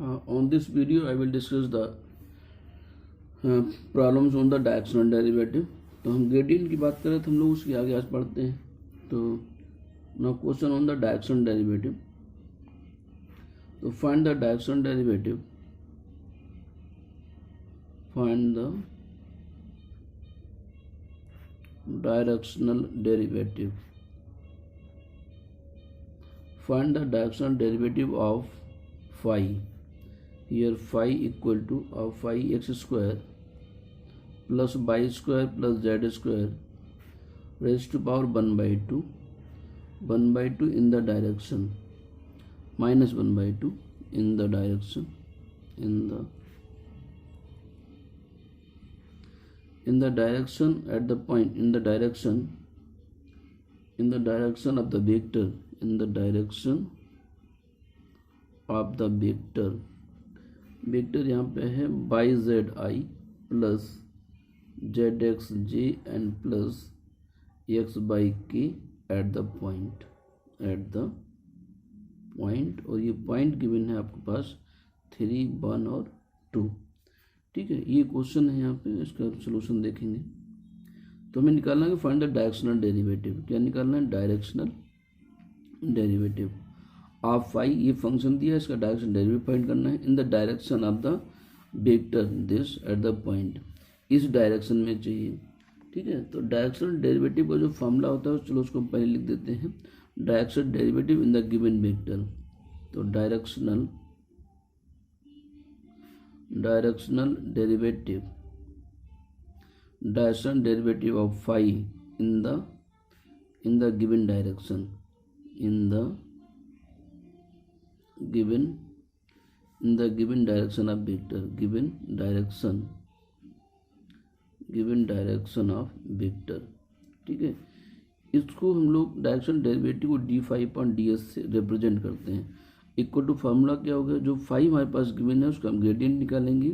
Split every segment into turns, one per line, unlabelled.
On this video, I will discuss the problems on the directional derivative. तो हम gradient की बात करें तो हम लोग उसके आगे आज पढ़ते हैं. तो now question on the directional derivative. तो find the directional derivative. Find the directional derivative. Find the directional derivative of phi. Here phi equal to of phi x square plus y square plus z square raised to power 1 by 2 in the direction minus 1 by 2 in the direction in the direction at the point in the direction of the vector in the direction of the vector यहाँ पे है by z i plus z x J and plus x by के eight the point और ये point given है आपके पास 3, 1 और 2. ठीक है, ये क्वेश्चन है यहाँ पे, इसका सोल्यूशन देखेंगे. तो हमें निकालना है फाइंड द डायरेक्शनल डेरिवेटिव. क्या निकालना है? Directional derivative of phi. ये फंक्शन दिया है, इसका डायरेक्शन डेरिवेटिव फाइंड करना है in the direction of the vector this at the point. इस डायरेक्शन में चाहिए. ठीक है, तो डायरेक्शनल डेरिवेटिव का जो फॉर्मूला होता है चलो उसको पहले लिख देते हैं. Directional derivative in the given vector. तो directional derivative of phi in the given direction in the given direction of vector given direction of vector. ठीक है, इसको हम लोग डायरेक्शन डेरिवेटिव को d5/ds से रिप्रेजेंट करते हैं. इक्वल टू फार्मूला क्या होगा? जो फाई हमारे पास गिवन है उसका हम ग्रेडियंट निकालेंगे.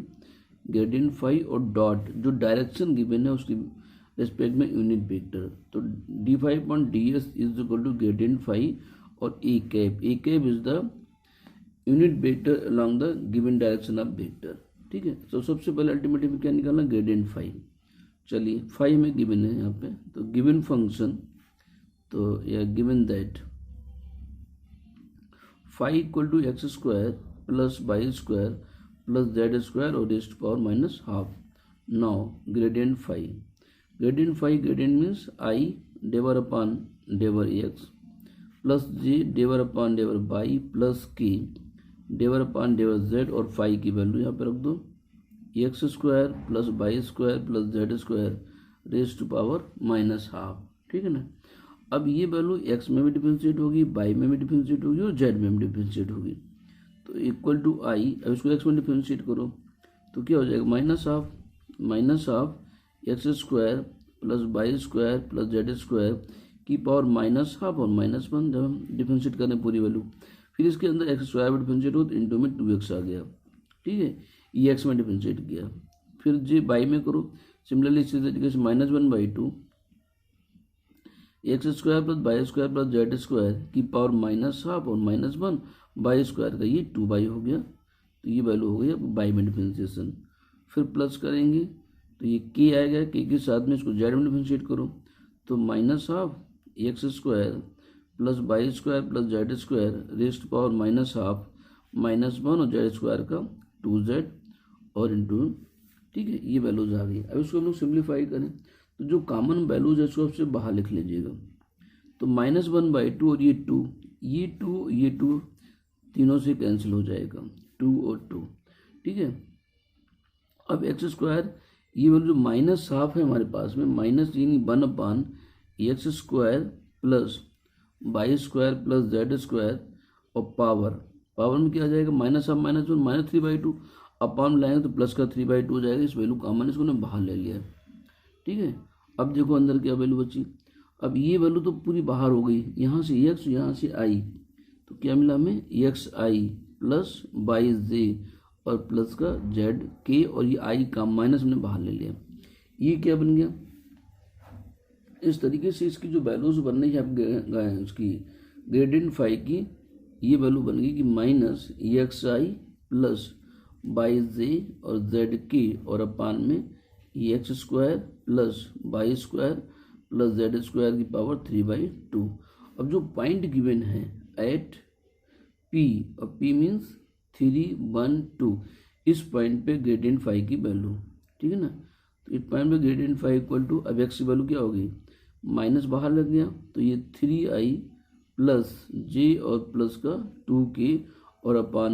ग्रेडियंट फाई और डॉट जो डायरेक्शन गिवन है उसकी रिस्पेक्ट में यूनिट वेक्टर. तो d5/ds is equal to gradient phi और a cap is the unit vector along the given direction of vector. ठीक है, तो सबसे पहले अल्टीमेटली में क्या निकालना? Gradient phi. चलिए, फाई में गिवन है यहाँ पे, तो गिवन फंक्शन तो या given that phi equal to x square plus Y square plus Z square और raised power minus half. Now gradient phi means I divide upon divide X plus J divide upon divide Y plus K divide upon divide Z और phi की value यहाँ पे रख दो. X square plus Y square plus Z square raise to power minus half. ठीक है ना. अब ये वैल्यू एक्स में भी डिफरेंशिएट होगी, वाई में भी डिफरेंशिएट होगी और जेड में भी डिफरेंशिएट होगी. तो इक्वल टू आई. अब इसको एक्स में डिफरेंशिएट करो तो क्या हो जाएगा? Minus half X square plus Y square plus Z square की पावर माइनस हाफ और -1 जब हम डिफरेंशिएट करें पूरी वैल्यू. फिर इसके अंदर एक्स स्क्वायर में डिफरेंशिएट हो तो इंटू में 2x आ गया. ठीक है, ये एक्स में डिफरेंशिएट किया. फिर जे बाई में करो. सिमिलरली इसी तरीके से -1/2 X square plus Y square plus Z square की पावर माइनस हाफ और -1 वाई स्क्वायर का ये 2y हो गया. तो ये वैल्यू हो गई अब बाई में डिफरेंशिएशन. फिर प्लस करेंगे तो ये के आएगा. के साथ में इसको जेड में डिफरेंशिएट करो तो minus half X square plus Y square plus Z square raised power minus half -1 और जेड स्क्वायर का 2z और इंटू. ठीक है, ये वैल्यूज आ गई. अब इसको हम लोग सिंप्लीफाई करें तो जो कॉमन वैल्यूज है उसको आपसे बाहर लिख लीजिएगा. तो -1/2 और ये 2 तीनों से कैंसिल हो जाएगा. 2 और 2. ठीक है, अब एक्स स्क्वायर ये वैल्यू जो माइनस हाफ है हमारे पास में माइनस यानी 1/x square plus Y square plus Z square और पावर में क्या आ जाएगा? माइनस हाफ -1 -3/2 अपॉन लाएंगे तो प्लस का 3/2 हो जाएगा. इस वैल्यू कॉमन इसको ने बाहर ले लिया. ठीक है, अब देखो अंदर क्या वैल्यू बची. अब ये वैल्यू तो पूरी बाहर हो गई. यहाँ से एक्स यहाँ से आई तो क्या मिला हमें? एक्स आई प्लस वाई जे और प्लस का जेड के और ये आई का माइनस हमने बाहर ले लिया. ये क्या बन गया? इस तरीके से इसकी जो वैल्यूज बन रही है आप उसकी ग्रेडियंट फाई की ये वैल्यू बन गई कि -xi प्लस बाई जे और जेड के और अपान में ये x square plus Y square plus Z square की पावर 3/2। अब जो पॉइंट गिवन है एट पी, और पी मीन्स 3, 1, 2, इस पॉइंट पे ग्रेडियंट फाई की वैल्यू, ठीक है ना। तो इस पॉइंट पे ग्रेडियंट फाई इक्वल टू, अब एक्स की वैल्यू क्या होगी, माइनस बाहर लग गया तो ये 3i प्लस जे और प्लस का 2k और अपान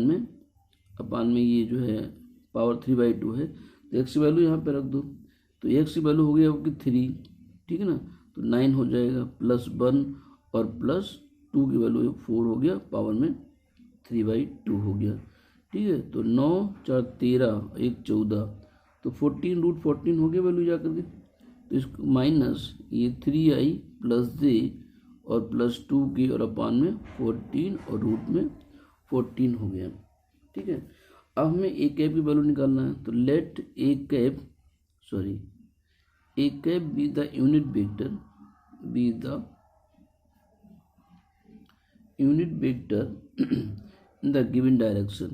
में ये जो है पावर 3/2 है। तो एक्स की वैल्यू यहाँ पे रख दो, तो एक्स की वैल्यू हो गई आपकी 3, ठीक है ना। तो 9 हो जाएगा प्लस 1 और प्लस 2 की वैल्यू 4 हो गया, पावर में 3/2 हो गया, ठीक है। तो 9 4 13 1 14, तो 14√14 हो गया वैल्यू जा करके। तो इस माइनस ये 3i प्लस जे और प्लस 2k और अपान में 14 और रूट में 14 हो गया, ठीक है। अब हमें ए कैप की वैल्यू निकालना है, तो let A cap B the unit vector in the given direction,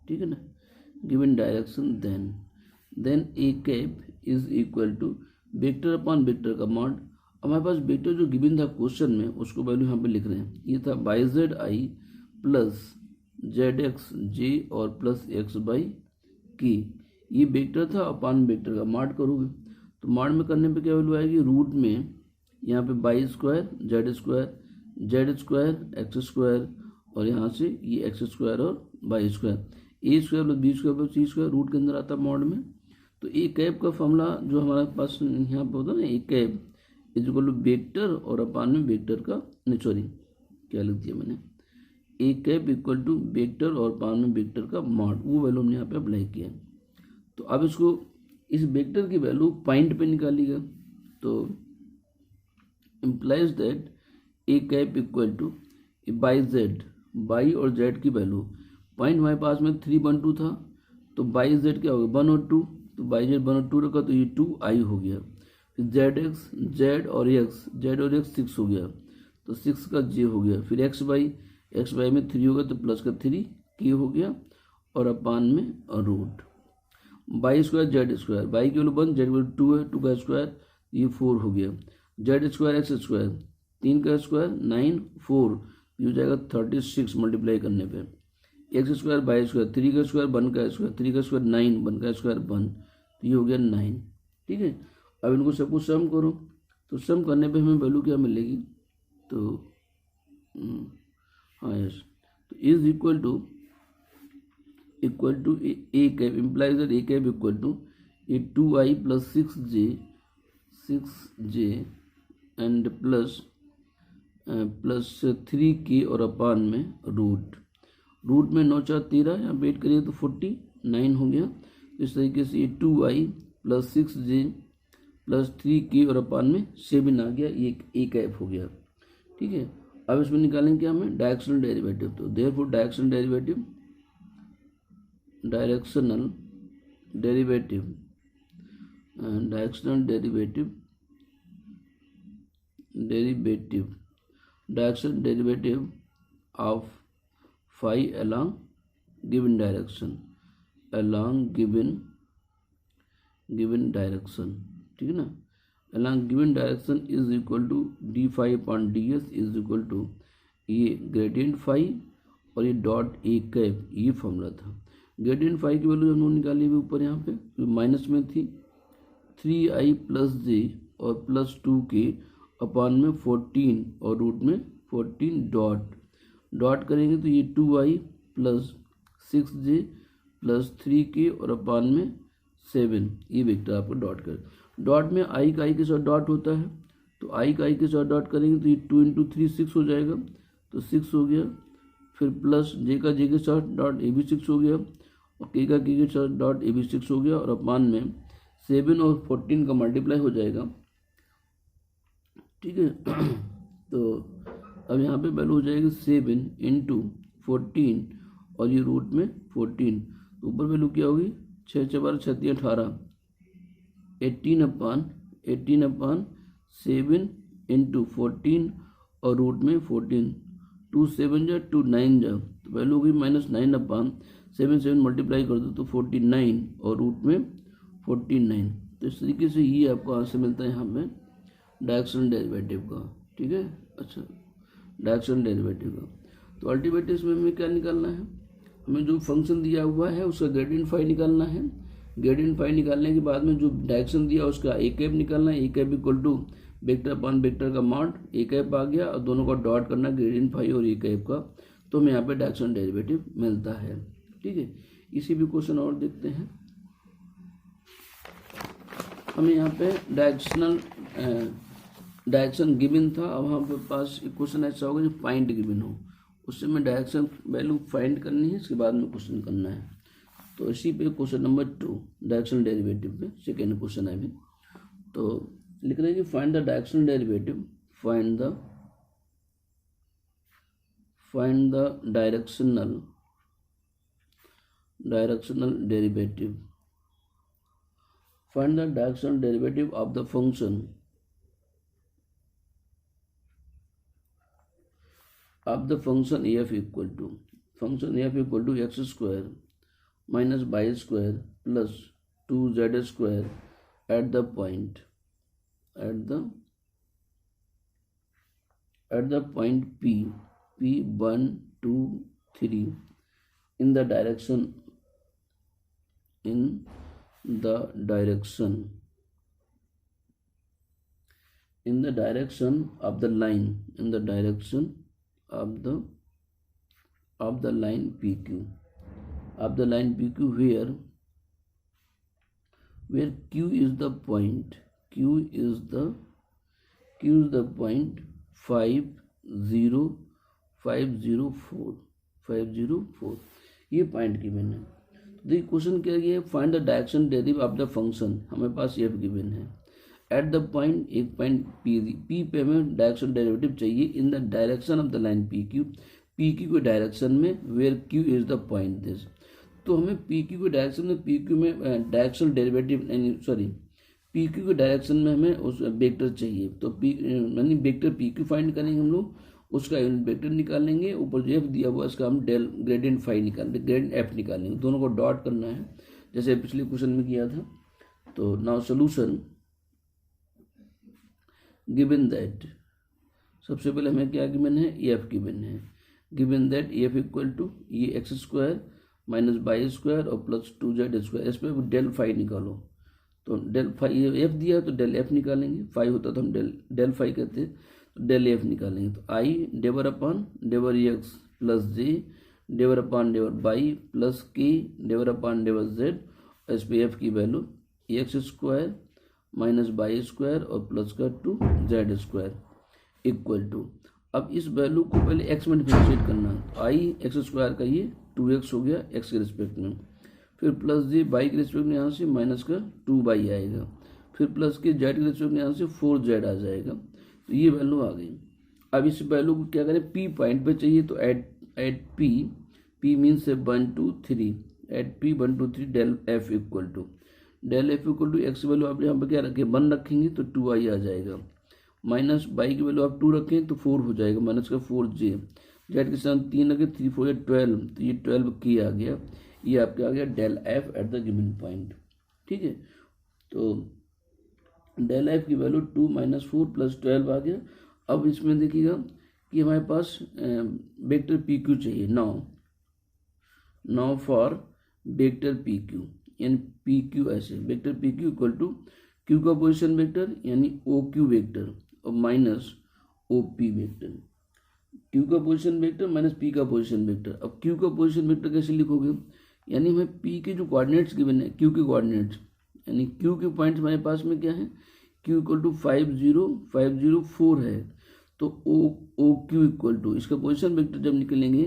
ठीक है ना, given direction, then a cap is equal to vector upon vector का मॉड। हमारे पास वेक्टर जो गिवन था क्वेश्चन में उसको वैल्यू यहाँ पे लिख रहे हैं, ये था y z i plus z x j और प्लस एक्स बाई की, ये वेक्टर था, अपॉन वेक्टर का मॉड करोगे तो मॉड में करने पे क्या वैल्यू आएगी, रूट में यहाँ पे Y square Z square X square और यहाँ से ये एक्स स्क्वायर और Y square, A square plus B square plus C square root के अंदर आता है मॉड में। तो ए कैप का फॉर्मूला जो हमारे पास यहाँ पे होता है ना, a cap is equal to vector और अपान में वेक्टर का, नहीं सॉरी क्या लिख दिया मैंने, ए कैप इक्वल टू वेक्टर और अपान में वेक्टर का मॉड, वो वैल्यू हमने यहाँ पे अप्लाई किया। तो अब इसको इस वेक्टर की वैल्यू पॉइंट पे निकालिएगा, तो implies that A cap equal two by Z, by और जेड की वैल्यू, पॉइंट हमारे पास में 3, 1, 2 था, तो बाई जेड क्या होगा 1 और 2, तो बाई जेड 1 और 2 रखा तो ये 2i हो गया। फिर जेड और एक्स 6 हो गया, तो 6 का जे हो गया। फिर एक्स बाई में 3 होगा तो प्लस का 3 के हो गया और अपान में root Y square Z square, Y की वैल्यू 1 जेड वैल्यू 2 है, 2 का स्क्वायर ये 4 हो गया, जेड स्क्वायर एक्स स्क्वायर 3 का स्क्वायर 9 4 ये हो जाएगा 36 मल्टीप्लाई करने पे, एक्स स्क्वायर बाई स्क्वायर 3 का स्क्वायर 1 का स्क्वायर 3 का स्क्वायर 9 1 का स्क्वायर 1, तो ये हो गया 9, ठीक है। अब इनको सब कुछ सम करो, तो सम करने पे हमें वैल्यू क्या मिलेगी, तो हाँ यस, तो is equal to A cap implies that A cap equal to ये 2i plus 6j and plus 3k और अपान में रूट में 9 4 13, यहाँ वेट करिए तो 49 हो गया। इस तरीके से ये 2i plus 6j plus 3k और अपान में 7 आ गया, ये ए कैप हो गया, ठीक है। अब इसमें निकालेंगे क्या हमें डायरेक्शनल डेरिवेटिव, तो therefore directional derivative of phi along given direction, ठीक है ना, along given direction is equal to D phi upon D S is equal to ये ग्रेडियंट फाई और ये डॉट ए कैप, ये फॉर्मूला था। ग्रेडियंट फाई की वैल्यू हम लोग निकाली हुई ऊपर यहाँ पे माइनस में थी 3i प्लस जे और प्लस 2k अपान में 14 और रूट में 14 डॉट करेंगे तो ये 2i plus 6j plus 3k और अपान में 7, ये वेक्टर आपको डॉट में i का i के साथ डॉट होता है, तो i का i के साथ डॉट करेंगे तो ये 2 × 3 6 हो जाएगा, तो 6 हो गया। फिर प्लस j का j के साथ डॉट ये भी 6 हो गया और k का k के साथ डॉट ये भी 6 हो गया और अपान में 7 और 14 का मल्टीप्लाई हो जाएगा, ठीक है। तो अब यहाँ पे वैल्यू हो जाएगी 7 × 14 और ये रूट में 14, तो ऊपर वैल्यू क्या होगी 6 × 12 = 18, 18 अपान 7 × 14 और रूट में 14, 2 7 जा 2 9 जा, तो वैल्यू होगी -9/7, 7 मल्टीप्लाई कर दो तो 49 और रूट में 49। तो इस तरीके से ये आपको आंसर मिलता है यहाँ पे डायरेक्शनल डेरिवेटिव का। ठीक है, अच्छा डायरेक्शनल डेरिवेटिव का। तो अल्टीमेटली इसमें हमें क्या निकालना है, हमें जो फंक्शन दिया हुआ है उसका ग्रेडियंट फाई निकालना है। ग्रेडियंट फाई निकालने के बाद में जो डायरेक्शन दिया उसका ए कैप निकालना है। A cap equal to vector upon vector का मॉड, ए कैप आ गया और दोनों का डॉट करना ग्रेडियंट फाई और ए कैप का, तो हमें यहाँ पे डायरेक्शनल डेरिवेटिव मिलता है। ठीक है, इसी भी क्वेश्चन और देखते हैं। हमें यहाँ पे डायरेक्शन गिवन था, अब हमारे पास एक क्वेश्चन ऐसा होगा जो पॉइंट गिवन हो, उससे हमें डायरेक्शन वैल्यू फाइंड करनी है, इसके बाद में क्वेश्चन करना है। तो इसी पे क्वेश्चन नंबर 2 डायरेक्शनल डेरिवेटिव पे सेकेंड क्वेश्चन है अभी। तो लिख रहे हैं कि find the directional derivative, find the directional derivative, find the directional derivative of the function f equal to x square minus y square plus 2z square at the point P 1 2 3 in the direction of the line, of the line PQ, where Q is the point, 504, ये point given है। देखिए question क्या है, find the direction derivative of the function, हमें पास F given है। At the point, एक point P पे हमें डायरेक्शन डेरिवेटिव चाहिए in the direction of the line P Q के डायरेक्शन में, where Q is the point this. तो हमें पी क्यू के डायरेक्शन में, पी क्यू में डायरेक्शनल डेरिवेटिव पी क्यू के डायरेक्शन में हमें उस वेक्टर चाहिए। तो यानी वेक्टर पी क्यू फाइंड करेंगे हम लोग, उसका यूनिट वेक्टर निकालेंगे, ऊपर जो एफ दिया हुआ इसका हम ग्रेडियंट फाई निकालेंगे, ग्रेडियंट एफ निकालेंगे, दोनों को डॉट करना है जैसे पिछले क्वेश्चन में किया था। तो नाउ सोल्यूशन गिवन दैट, सबसे पहले हमें क्या गिवन है, एफ गिवन है। Given that f equal to ये x square minus Y square और प्लस 2z स्क्वायर, इस पर डेल फाई निकालो। तो डेल फाई एफ दिया तो डेल एफ निकालेंगे, फाई होता तो हम डेल फाई कहते हैं, तो डेल एफ निकालेंगे। तो I del upon del x plus J del upon del Y plus के डेवर अपॉन डेवर जेड, इस पे एफ की value X square minus Y square और प्लस का 2z स्क्वायर इक्वल टू, अब इस वैल्यू को पहले एक्स में डिफरेंशिएट करना है। तो आई एक्स स्क्वायर का ये 2x हो गया एक्स के रिस्पेक्ट में, फिर प्लस जे वाई के रिस्पेक्ट में यहाँ से माइनस का 2y आएगा, फिर प्लस के जेड के रिस्पेक्ट में यहाँ से 4z आ जाएगा। तो ये वैल्यू आ गई। अब इस वैल्यू को क्या करें, पी पॉइंट पे चाहिए, तो एट पी मीन से 1 2 3, at P 1 2 3 del F equal to X value आप यहाँ पर क्या रखें 1 रखेंगे तो 2y आ जाएगा, माइनस वाई की वैल्यू आप 2 रखें तो 4 हो जाएगा, माइनस का 4j, जेड के साथ 3 रखें 3 4 12, तो ये 12 की आ गया, ये आपका आ गया del F at the given point. ठीक है, तो डेल एफ की वैल्यू 2 - 4 + 12 आ गया। अब इसमें देखिएगा कि हमारे पास वेक्टर पी क्यू चाहिए। Now for vector P Q, यानी पी क्यू ऐसे vector P Q equal to Q का पोजिशन वेक्टर यानी ओ क्यू वेक्टर और minus O P vector, Q का पोजिशन वेक्टर माइनस पी का पोजिशन वेक्टर। अब Q का पोजिशन वेक्टर कैसे लिखोगे, यानी हमें पी के जो कोऑर्डिनेट्स गिवन है, क्यू के कोऑर्डिनेट्स यानी क्यू के पॉइंट्स हमारे पास में क्या है, क्यू इक्वल टू 5 0 5 0 4 है, तो ओ क्यू इक्वल टू इसका पोजिशन वेक्टर जब निकलेंगे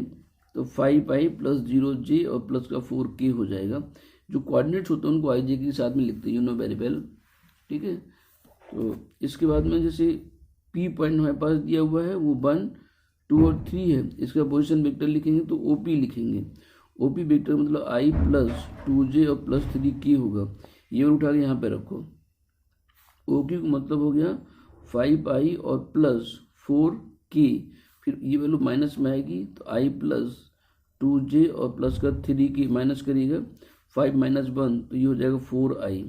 तो 5i + 0j और प्लस का 4k हो जाएगा। जो कोऑर्डिनेट्स होते हैं उनको आई जे के साथ में लिखते हैं, यू नो वेरी वेल। ठीक है, तो इसके बाद में जैसे पी पॉइंट हमारे पास दिया हुआ है वो 1 2 और 3 है, इसका पोजिशन वेक्टर लिखेंगे तो ओ पी लिखेंगे, ओ पी वेक्टर मतलब i + 2j और प्लस 3k होगा, ये उठा के यहाँ पे रखो। ओ क्यू का मतलब हो गया 5i और प्लस 4 के, फिर ये वैल्यू माइनस में आएगी तो आई प्लस 2j और प्लस का 3 की माइनस करिएगा 5 माइनस 1 तो ये हो जाएगा 4i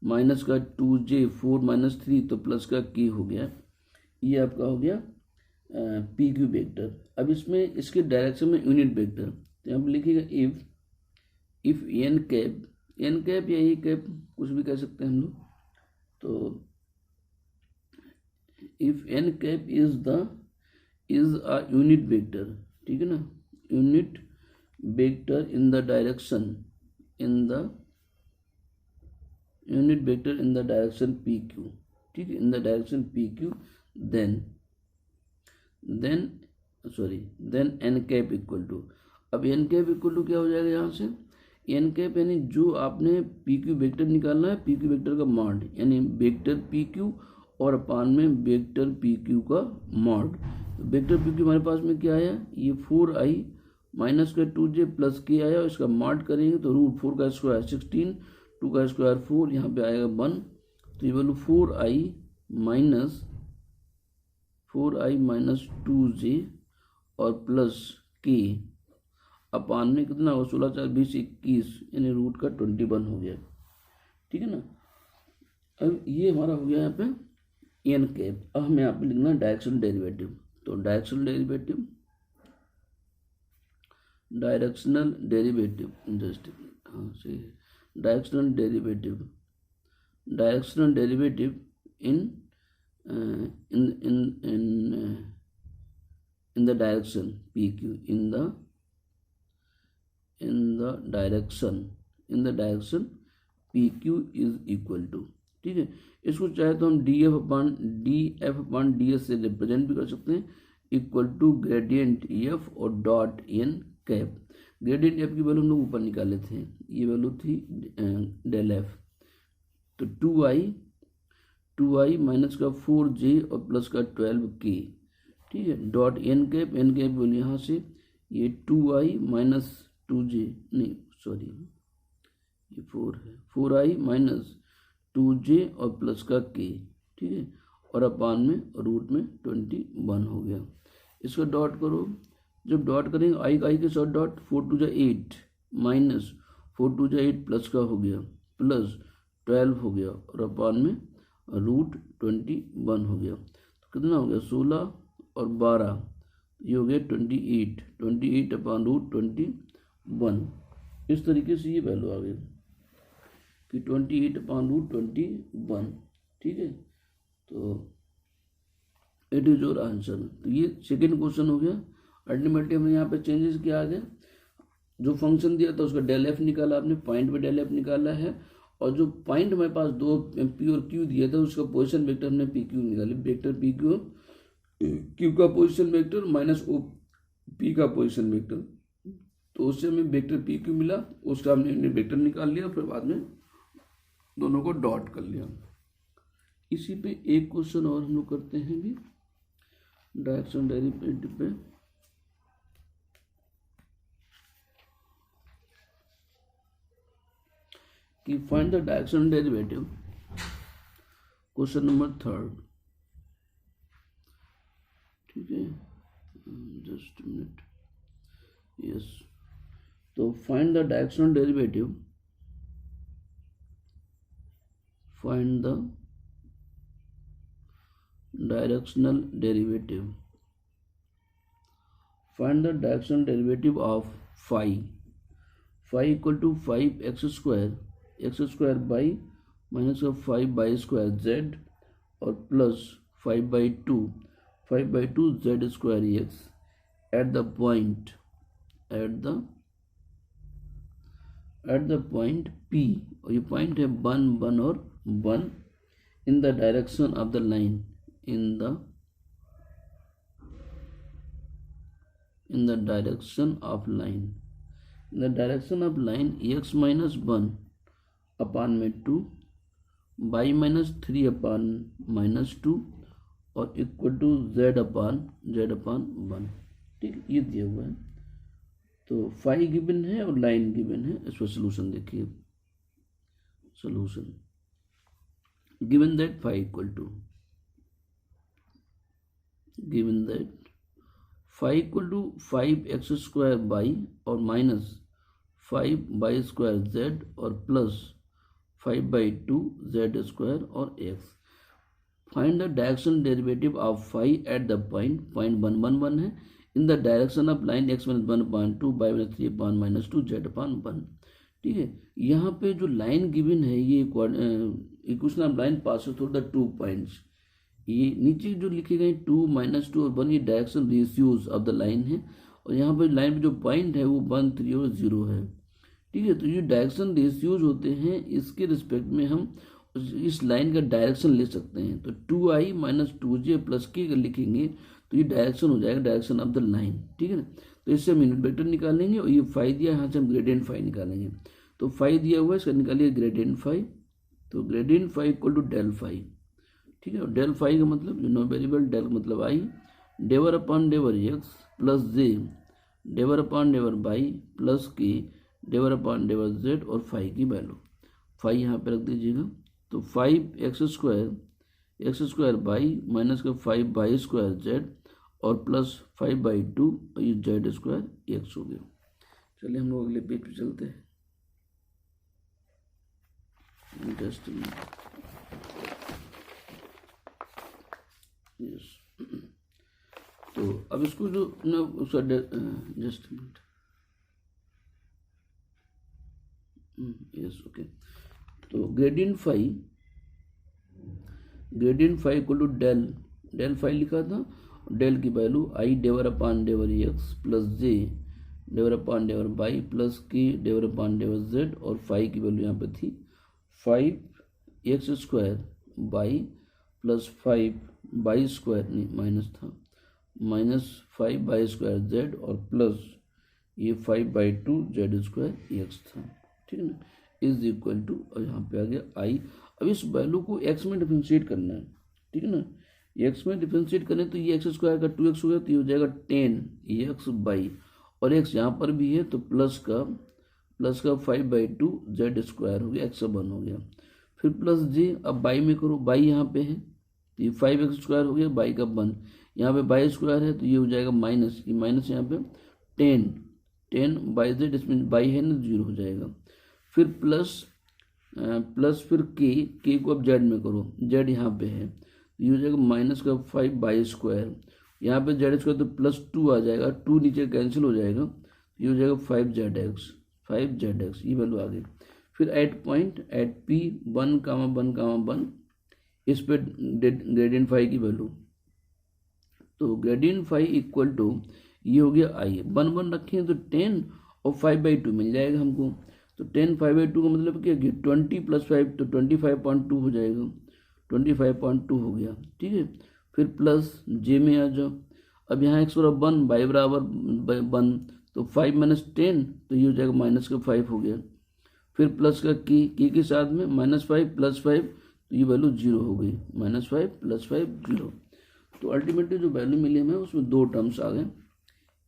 माइनस का 2j 4 माइनस 3 तो प्लस का k हो गया। ये आपका हो गया पी क्यू वेक्टर। अब इसमें इसके डायरेक्शन में यूनिट वेक्टर, तो यहाँ पर लिखिएगा इफ एन कैप या ए कैप कुछ भी कह सकते हैं हम लोग, तो if N cap is a unit vector, ठीक है ना, unit vector in the direction P Q, ठीक है, in the direction P Q, then N cap equal to, अब एन कैप इक्वल टू क्या हो जाएगा यहाँ से, एन कैप यानी जो आपने पी क्यू वेक्टर निकालना है, पी क्यू वेक्टर का मॉड, यानी वेक्टर पी क्यू और अपान में वेक्टर पी क्यू का मॉड। तो वेक्टर पी क्यू हमारे पास में क्या आया, ये 4i माइनस का 2j प्लस के आया और इसका मॉड करेंगे तो रूट 4 का स्क्वायर 16, 2 का स्क्वायर 4, यहाँ पे आएगा 1, तो ये वैल्यू 4i माइनस 2j और प्लस के अपान में कितना हो 16 4 20 21 यानी रूट का 21 हो गया, ठीक है ना। अब ये हमारा हो गया यहाँ पे एन कैप। अब हमें यहाँ पे लिखना डायरेक्शनल डेरिवेटिव, तो directional derivative in the direction P Q, in the direction P Q is equal to, ठीक है। इसको चाहे तो हम D F upon D S से रिप्रेजेंट भी कर सकते हैं, इक्वल टू ग्रेडियंट एफ और dot N cap. Gradient F की वैल्यू हम लोग ऊपर निकाले थे, ये वैल्यू थी डेल एफ, तो 2i माइनस का 4j और प्लस का 12k, ठीक है, डॉट एन कैप वैल्यू यहाँ से ये 2i माइनस 2j नहीं सॉरी ये 4 है, 4i माइनस 2j और प्लस का k, ठीक है, और अपान में रूट में 21 हो गया। इसको डॉट करो, जब डॉट करेंगे आई के साथ डॉट 4 2 8 माइनस 4 2 8 प्लस का हो गया प्लस 12 हो गया और अपान में रूट 21 हो गया, तो कितना हो गया 16 और 12 ये हो गया 28 अपान रूट 21। इस तरीके से ये वैल्यू आ गई कि 28 अपान रूट 21, ठीक है, तो इट इज योर आंसर। तो ये सेकेंड क्वेश्चन हो गया। अल्टीमेटली हमने यहाँ पे चेंजेस किया आगे, जो फंक्शन दिया था उसका डेल एफ निकाला आपने, पॉइंट पे डेल एफ निकाला है, और जो पॉइंट हमारे पास दो पी और क्यू दिया था उसका पोजीशन वेक्टर हमने पी क्यू निकाली, वेक्टर पी क्यू का position vector minus O P का पोजीशन वेक्टर, तो उससे हमें वेक्टर पी क्यू मिला, उसका हमने वेक्टर निकाल लिया, फिर बाद में दोनों को डॉट कर लिया। इसी पे एक क्वेश्चन और हम लोग करते हैं भी डायरेक्शन डेरिवेटिव पे, कि find the direction derivative, question number 3, ठीक है, जस्ट मिनट, यस। तो find the directional derivative, find the directional derivative of phi equal to 5x square by minus का 5y स्क्वायर z और plus 5/2 z square x at the point P, और ये point है 1 1 और 1 in the direction of the line, in the direction of line x minus 1 अपान में 2 y minus 3 upon minus 2 और equal to z अपान 1, ठीक, ये दिया हुआ है। तो फाई गिवन है और लाइन गिवन है। इसका सोल्यूशन देखिए, solution given that phi equal to, given that five equal to 5x² by और माइनस 5y² z और प्लस 5/2 z² और x। Find the direction derivative of five at the point 1 है in the direction of line x-1/2 y-3/-2 z/1। ठीक है, यहाँ पे जो line given है ये equation of line passes through the 2 points. ये नीचे जो लिखे गए 2, -2 और 1 ये direction ratios of the line है, और यहाँ पे लाइन पे जो पॉइंट है वो 1, 3 और 0 है। ठीक है, तो ये डायरेक्शन रेशियोज होते हैं, इसके रिस्पेक्ट में हम इस लाइन का डायरेक्शन ले सकते हैं। तो 2i - 2j प्लस k लिखेंगे तो ये डायरेक्शन हो जाएगा, डायरेक्शन ऑफ द लाइन। ठीक है ना, तो इससे हम यूनिट वेक्टर निकालेंगे और ये फाई दिया, यहाँ से हम ग्रेडियंट फाई निकालेंगे। तो फाई दिया हुआ है, इसका निकालिए ग्रेडियंट फाई। तो gradient phi equal to del phi. ठीक है, और डेल फाई का मतलब नो वेरिएबल, डेल मतलब i, del upon del x plus J, del upon del y plus के, डेवर अपॉन डेवर जेड और फाई की वैल्यू। फाई यहाँ पे रख दीजिएगा। तो 5x² बाई माइनस का 5y² जेड और प्लस 5/2 और ये z² x हो गया। चलिए हम लोग अगले पेज पे चलते हैं। इंटरेस्टिंग। यस, तो अब इसको जो ना उसका जस्ट मिनट। Yes, okay. तो gradient phi equal to del phi लिखा था, डेल की value i del upon del x plus J del upon del y plus के डेवर अपॉन डेवर जेड और फाई की वैल्यू यहाँ पे थी 5x² बाई प्लस 5y² नहीं माइनस था, माइनस 5y² जेड और प्लस ये 5/2 z² x था। ठीक है ना, इज इक्वल टू, और यहाँ पे आ गया आई। अब इस वैल्यू को x में डिफरेंशिएट करना है। ठीक है ना, x में डिफरेंशिएट करें तो ये x² का 2x हो गया, तो ये हो जाएगा 10x बाई, और x यहाँ पर भी है तो प्लस का 5/2 z² हो गया, x/1 हो गया। फिर प्लस j, अब बाई में करो, बाई यहाँ पे है तो ये 5x² हो गया, बाई का 1, यहाँ पे y² है तो ये हो जाएगा माइनस, ये माइनस यहाँ पे 10 बाई z, इसमें बाई है ना 0 हो जाएगा। फिर प्लस फिर के को अब जेड में करो, जेड यहाँ पे है तो ये हो जाएगा माइनस का 5y², यहाँ पे z² तो +2 आ जाएगा, 2 नीचे कैंसिल हो जाएगा, ये हो जाएगा 5zx, ये वैल्यू आ गई। फिर एट पॉइंट एट p 1,1,1 इस पे ग्रेडियंट फाई की वैल्यू, तो ग्रेडियंट फाई इक्वल टू ये हो गया आई, 1 रखें तो 10 और 5/2 मिल जाएगा हमको। तो 10 5/2 का मतलब क्या कि 20 + 5 तो 25.2 हो जाएगा, 25.2 हो गया। ठीक है, फिर प्लस जे में आ जाओ, अब यहाँ x/1 y बराबर 1 तो 5 - 10 तो ये हो जाएगा माइनस का 5 हो गया। फिर प्लस का के साथ में -5 + 5 तो ये वैल्यू 0 हो गई, -5 + 5 0। तो अल्टीमेटली जो वैल्यू मिली हमें उसमें 2 टर्म्स आ गए,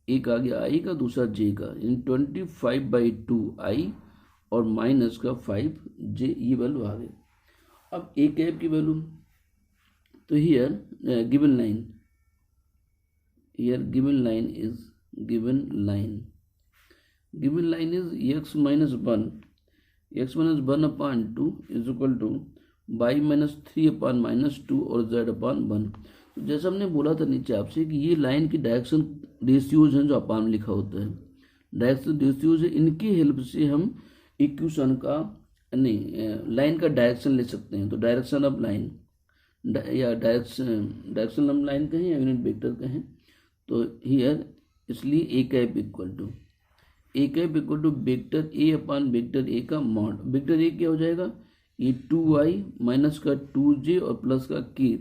एक आ गया आई का, दूसरा जे का, यानी 25/2 आई और माइनस का 5 जे, ये वैल्यू आ गई। अब ए कैप की वैल्यू, तो here given line is x-1/2 is equal to y-3/-2 और z/1। तो जैसा हमने बोला था नीचे आपसे कि ये लाइन की डायरेक्शन रेशियोज हैं जो अपान लिखा होता है, डायरेक्शन रेशियोज है, इनकी हेल्प से हम इक्वेशन का लाइन का डायरेक्शन ले सकते हैं। तो डायरेक्शन ऑफ लाइन या डायरेक्शन ऑफ लाइन कहें या यूनिट वेक्टर कहें, तो हियर इसलिए a cap equal to vector a upon vector a का मॉड। वेक्टर ए क्या हो जाएगा, ये 2i माइनस का 2j और प्लस का k,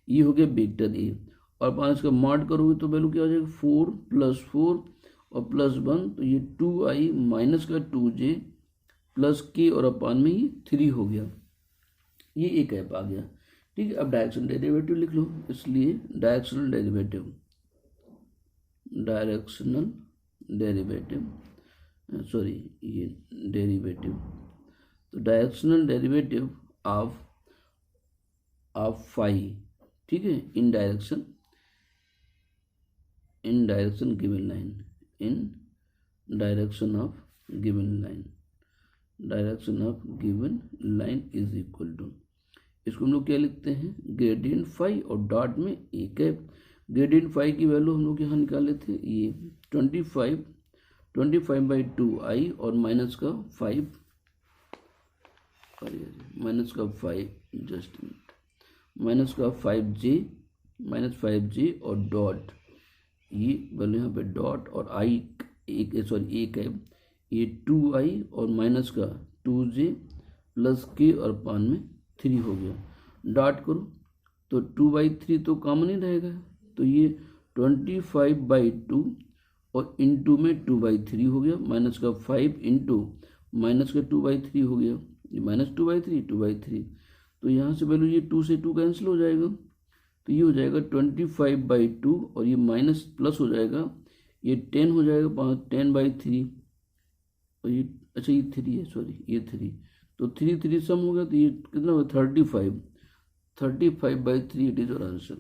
ये हो गया वेक्टर ए, और पाँच का मॉड करोगे तो वैल्यू क्या हो जाएगा 4 + 4 और +1, तो ये 2i माइनस का 2j प्लस k और अपान में ये 3 हो गया, ये एक ऐप आ गया। ठीक है, अब डायरेक्शनल डेरिवेटिव लिख लो, इसलिए डायरेक्शनल डेरिवेटिव तो डायरेक्शनल डेरिवेटिव ऑफ फाई, ठीक है, in direction in direction given line, in direction of given line, direction of given line is equal to, इसको हम लोग क्या लिखते हैं, ग्रेडियंट फाई और डॉट में एक है। ग्रेडियंट फाई की वैल्यू हम लोग यहाँ निकाले थे, ये 25/2 और माइनस का 5, माइनस का 5, जस्ट माइनस का 5j, -5j और डॉट, ये वैल्यू यहाँ पे डॉट और आई एक है, ये 2i और माइनस का 2j प्लस k और पान में 3 हो गया। डॉट करो तो 2/3 तो कॉमन ही रहेगा, तो ये 25/2 और इंटू में 2/3 हो गया, माइनस का 5 इंटू माइनस का 2/3 हो गया, ये -2/3, तो यहाँ से वैल्यू ये 2 से 2 कैंसिल हो जाएगा, तो ये हो जाएगा 25/2 और ये माइनस प्लस हो जाएगा, ये 10 हो जाएगा, 10/3 और ये अच्छा ये 3 है, सॉरी ये 3, तो 3 3 सम हो गया, तो ये कितना होगा 35/3 इट इज और आंसर।